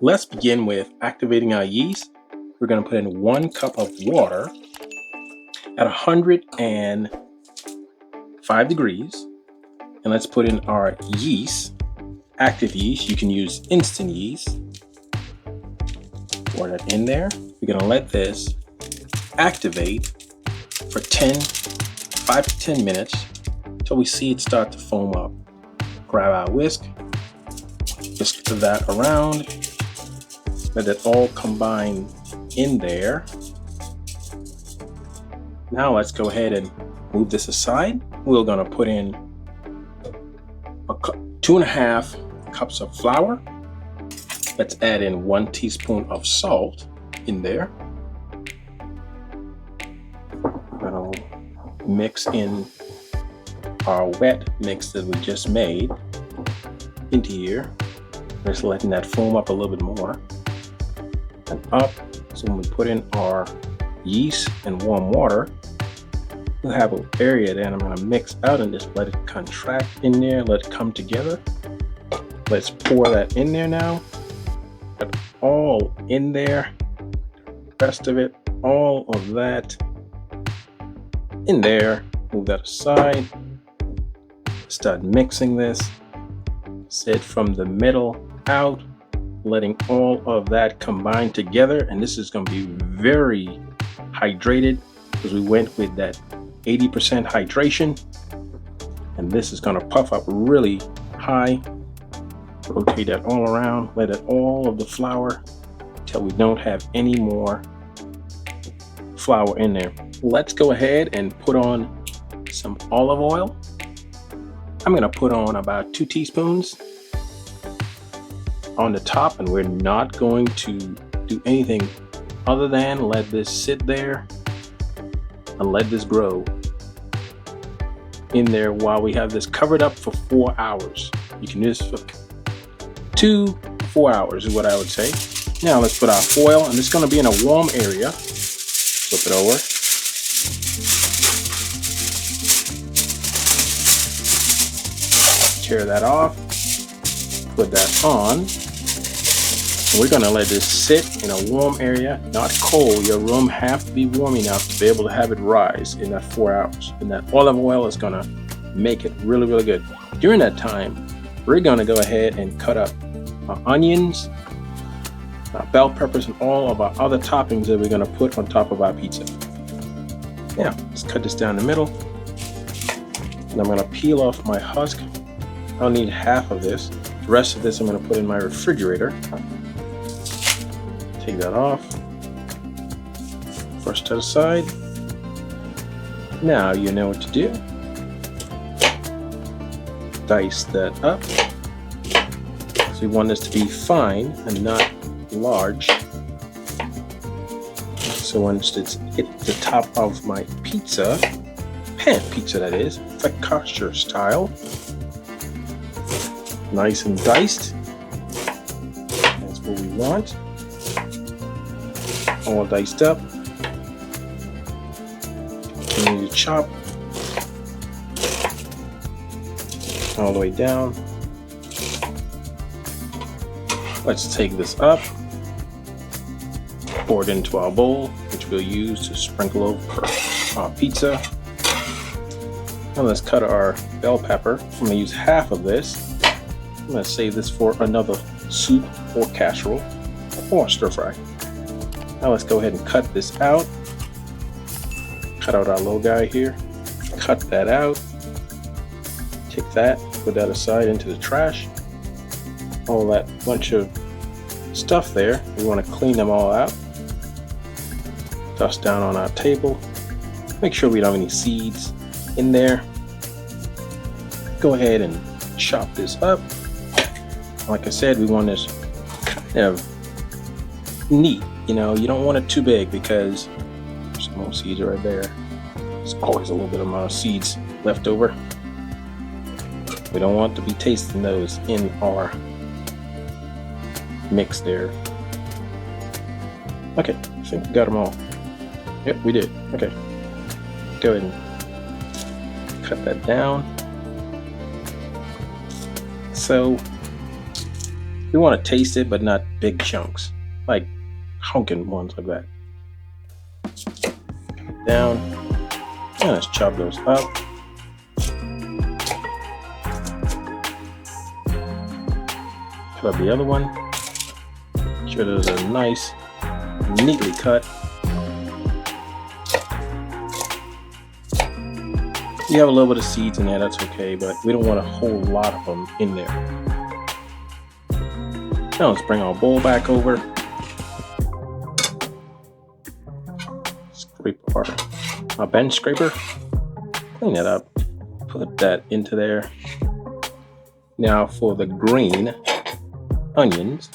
Let's begin with activating our yeast. We're going to put in 1 cup of water at 105 degrees. And let's put in our yeast, active yeast. You can use instant yeast. Pour that in there. We're going to let this activate for 5 to 10 minutes until we see it start to foam up. Grab our whisk that around, let it all combine in there. Now let's go ahead and move this aside. We're going to put in 2.5 cups of flour. Let's add in 1 teaspoon of salt in there. I'll mix in our wet mix that we just made into here. Just letting that foam up a little bit more and up. So when we put in our yeast and warm water, we'll have an area that I'm going to mix out and just let it contract in there, let it come together. Let's pour that in there now. Put all in there. The rest of it, all of that in there. Move that aside. Start mixing this. Set from the middle out, letting all of that combine together. And this is going to be very hydrated because we went with that 80% hydration. And this is going to puff up really high. Rotate that all around. Let it all of the flour till we don't have any more flour in there. Let's go ahead and put on some olive oil. I'm going to put on about 2 teaspoons on the top, and we're not going to do anything other than let this sit there and let this grow in there while we have this covered up for 4 hours. You can do this for 2 to 4 hours is what I would say. Now let's put our foil, and it's going to be in a warm area. Flip it over. Tear that off. Put that on. We're going to let this sit in a warm area, not cold. Your room have to be warm enough to be able to have it rise in that 4 hours. And that olive oil is going to make it really, really good. During that time, we're going to go ahead and cut up our onions, our bell peppers, and all of our other toppings that we're going to put on top of our pizza. Now, let's cut this down the middle. And I'm going to peel off my husk. I'll need half of this. The rest of this I'm going to put in my refrigerator. Take that off. Brush that aside. Now you know what to do. Dice that up. So we want this to be fine and not large. So once it's hit the top of my pizza, pan pizza that is, foccaccia style, nice and diced. That's what we want. All diced up. Continue to chop all the way down. Let's take this up, pour it into our bowl, which we'll use to sprinkle over our pizza. Now let's cut our bell pepper. I'm going to use half of this. I'm going to save this for another soup or casserole or stir fry. Now let's go ahead and cut this out. Cut out our little guy here. Cut that out. Take that, put that aside into the trash. All that bunch of stuff there, we want to clean them all out. Dust down on our table. Make sure we don't have any seeds in there. Go ahead and chop this up. Like I said, we want this kind of neat. You know, you don't want it too big because there's some more seeds right there. There's always a little bit of amount of seeds left over. We don't want to be tasting those in our mix there. Okay, I think we got them all. Yep, we did. Okay, go ahead and cut that down. So We want to taste it, but not big chunks, like honking ones like that. Down, and let's chop those up. Cut up the other one. Make sure those are nice, neatly cut. You have a little bit of seeds in there, that's okay, but we don't want a whole lot of them in there. Now let's bring our bowl back over. Scrape our bench scraper. Clean it up. Put that into there. Now for the green onions,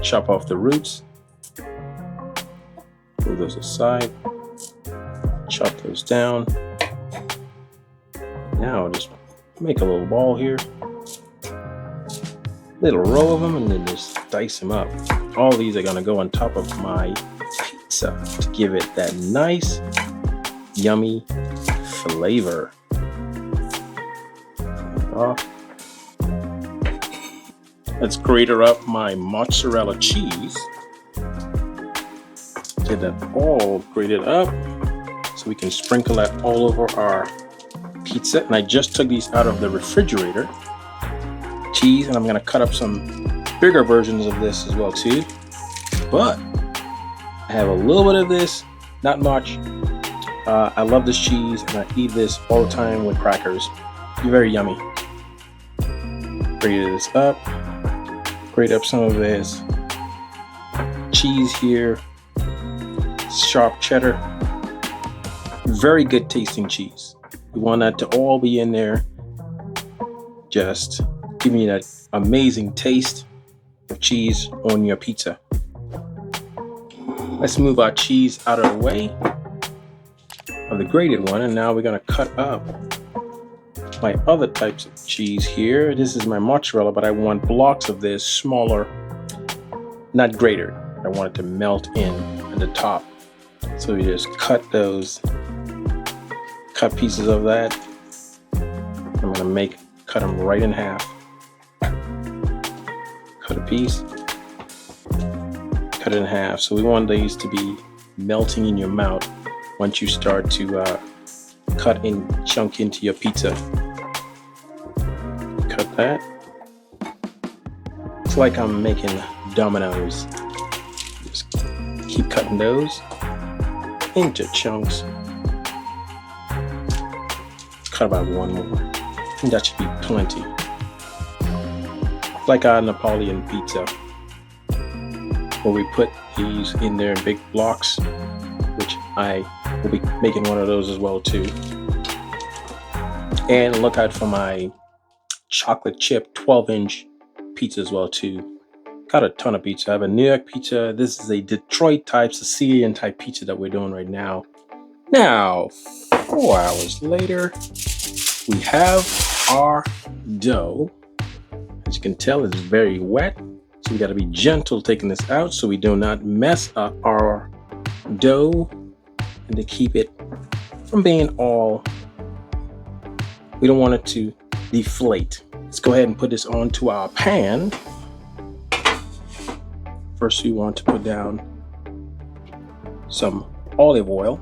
chop off the roots. Move those aside. Chop those down. Now just make a little ball here. Little row of them, and then just dice them up. All these are gonna go on top of my pizza to give it that nice, yummy flavor. Let's grate up my mozzarella cheese. Get that all grated up so we can sprinkle that all over our pizza. And I just took these out of the refrigerator. Cheese, and I'm gonna cut up some bigger versions of this as well too. But I have a little bit of this, not much. I love this cheese, and I eat this all the time with crackers. Very yummy. Grate this up. Grate up some of this cheese here. Sharp cheddar. Very good tasting cheese. You want that to all be in there. Just giving you that amazing taste of cheese on your pizza. Let's move our cheese out of the way of the grated one, and now we're gonna cut up my other types of cheese here. This is my mozzarella, but I want blocks of this, smaller, not grated. I want it to melt in at the top. So we just cut pieces of that. I'm gonna cut them right in half. Cut a piece, cut it in half. So we want these to be melting in your mouth once you start to cut and chunk into your pizza. Cut that. It's like I'm making dominoes. Just keep cutting those into chunks. Cut about one more. And that should be plenty. Like our Napoleon pizza, where we put these in there in big blocks, which I will be making one of those as well too. And look out for my chocolate chip 12-inch pizza as well too. Got a ton of pizza. I have a New York pizza. This is a Detroit type, Sicilian type pizza that we're doing right now. Now, 4 hours later, we have our dough. As you can tell, it's very wet, so we got to be gentle taking this out so we do not mess up our dough, and to keep it from being all, we don't want it to deflate. Let's go ahead and put this onto our pan. First, we want to put down some olive oil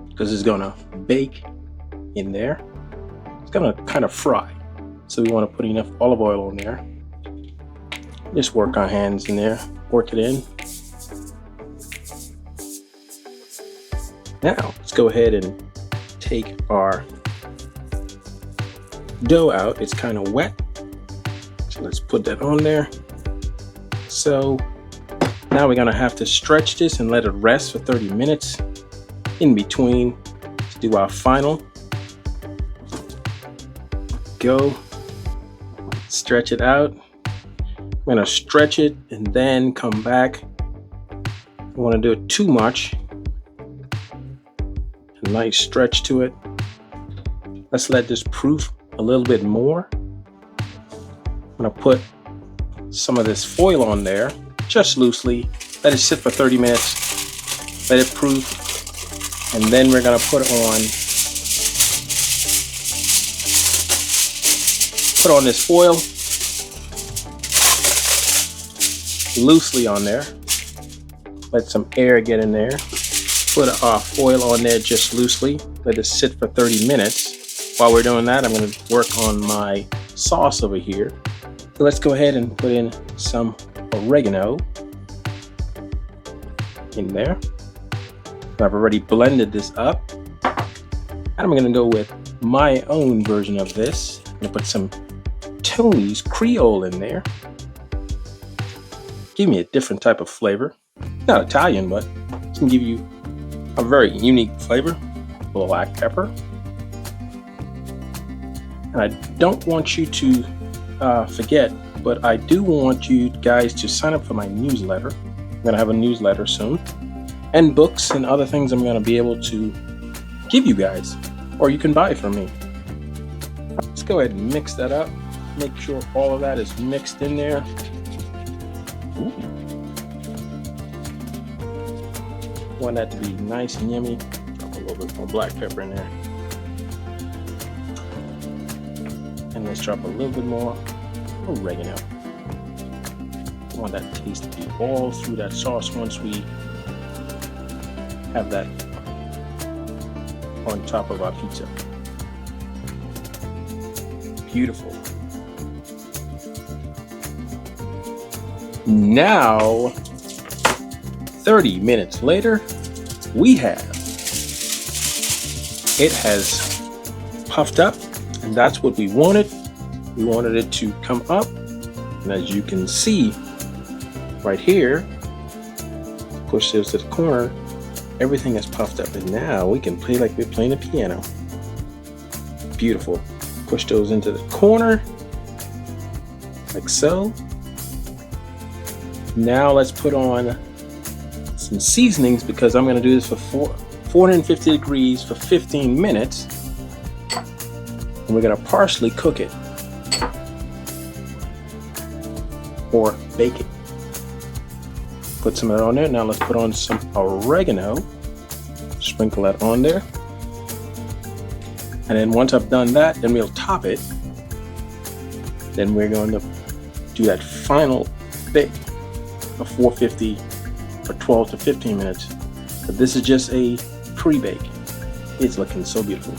because it's gonna bake in there. It's gonna kind of fry. So we want to put enough olive oil on there. Just work our hands in there, work it in. Now, let's go ahead and take our dough out. It's kind of wet. So let's put that on there. So now we're gonna have to stretch this and let it rest for 30 minutes in between to do our final. Go. Stretch it out. I'm gonna stretch it and then come back. I don't want to do it too much. A nice stretch to it. Let's let this proof a little bit more. I'm gonna put some of this foil on there, just loosely. Let it sit for 30 minutes. Let it proof, and then we're gonna put on this foil. loosely on there. Let some air get in there. Put our foil on there just loosely. Let it sit for 30 minutes. While we're doing that, I'm going to work on my sauce over here. So let's go ahead and put in some oregano in there. I've already blended this up. And I'm going to go with my own version of this. I'm going to put some Tony's Creole in there. Give me a different type of flavor. Not Italian, but it's going to give you a very unique flavor. Black pepper. And I don't want you to forget, but I do want you guys to sign up for my newsletter. I'm going to have a newsletter soon. And books and other things I'm going to be able to give you guys. Or you can buy from me. Let's go ahead and mix that up. Make sure all of that is mixed in there. Ooh. Want that to be nice and yummy. Drop a little bit more black pepper in there. And let's drop a little bit more oregano. Want that taste to be all through that sauce once we have that on top of our pizza. Beautiful. Now, 30 minutes later, we have it has puffed up, and that's what we wanted. We wanted it to come up, and as you can see right here, push this to the corner, everything is puffed up, and now we can play like we're playing a piano. Beautiful. Push those into the corner like so. Now let's put on some seasonings, because I'm going to do this for 450 degrees for 15 minutes. And we're going to partially cook it or bake it. Put some of that on there. Now let's put on some oregano. Sprinkle that on there. And then once I've done that, then we'll top it. Then we're going to do that final bake of 450 for 12 to 15 minutes. But this is just a pre-bake. It's looking so beautiful.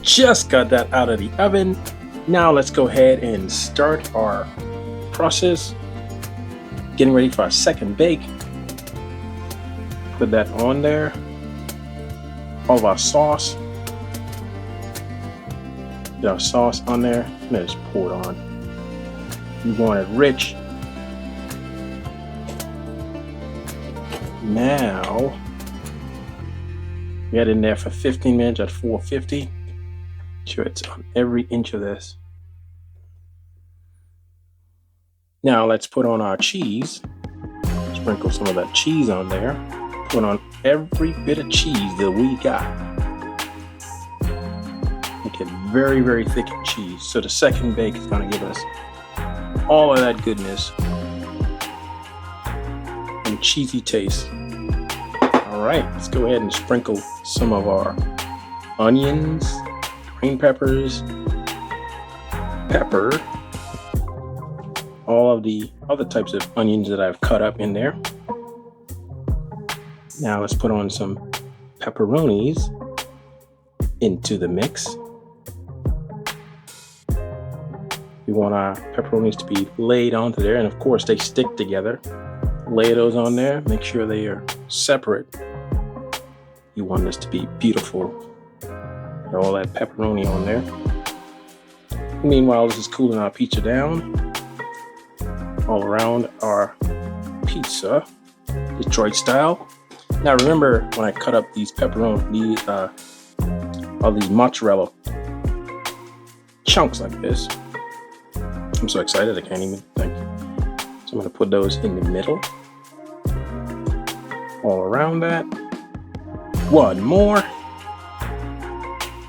Just got that out of the oven. Now let's go ahead and start our process. Getting ready for our second bake. Put that on there. All of our sauce. Get our sauce on there. And then just pour it on. You want it rich. Now, get in there for 15 minutes at 450. Sure it's on every inch of this. Now let's put on our cheese. Sprinkle some of that cheese on there. Put on every bit of cheese that we got. Make it very, very thick in cheese. So the second bake is going to give us all of that goodness and cheesy taste. All right, let's go ahead and sprinkle some of our onions, green peppers, pepper, all of the other types of onions that I've cut up in there. Now let's put on some pepperonis into the mix. We want our pepperonis to be laid onto there, and of course they stick together. Lay those on there, make sure they are separate. You want this to be beautiful. Get all that pepperoni on there. Meanwhile, this is cooling our pizza down. All around our pizza, Detroit style. Now remember when I cut up these pepperoni, all these mozzarella chunks like this. I'm so excited I can't even think. So I'm going to put those in the middle. All around that. One more.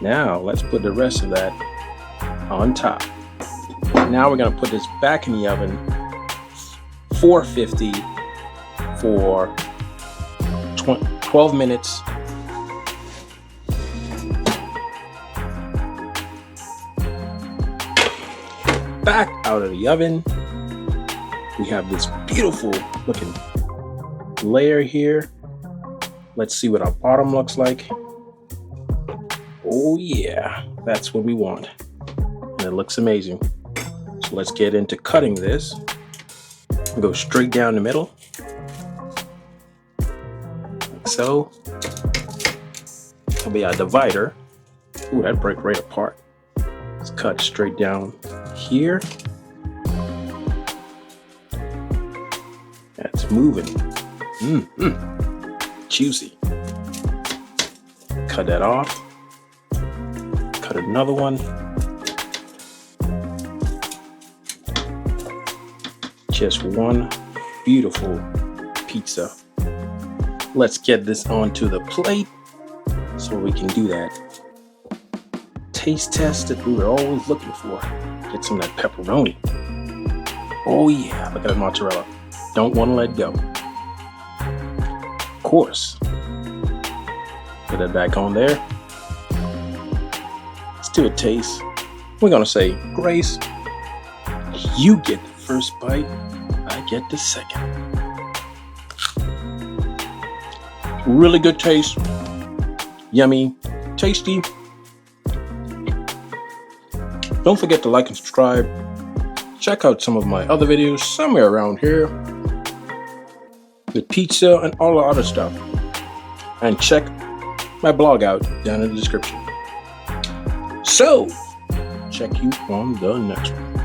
Now let's put the rest of that on top. Now we're going to put this back in the oven, 450 for 12 minutes. back out of the oven. We have this beautiful looking layer here. Let's see what our bottom looks like. Oh yeah, that's what we want. And it looks amazing. So let's get into cutting this. We'll go straight down the middle. Like so. That'll be our divider. Ooh, that'd break right apart. Let's cut straight down here. That's moving. Juicy. Cut that off. Cut another one. Just one beautiful pizza. Let's get this onto the plate so we can do that taste test that we were always looking for. Get some of that pepperoni. Oh yeah, look at that mozzarella. Don't want to let go. Of course. Put that back on there. Let's do a taste. We're gonna say, Grace, you get the first bite, I get the second. Really good taste. Yummy, tasty. Don't forget to like and subscribe. Check out some of my other videos somewhere around here with pizza and all the other stuff. And check my blog out down in the description. So, check you on the next one.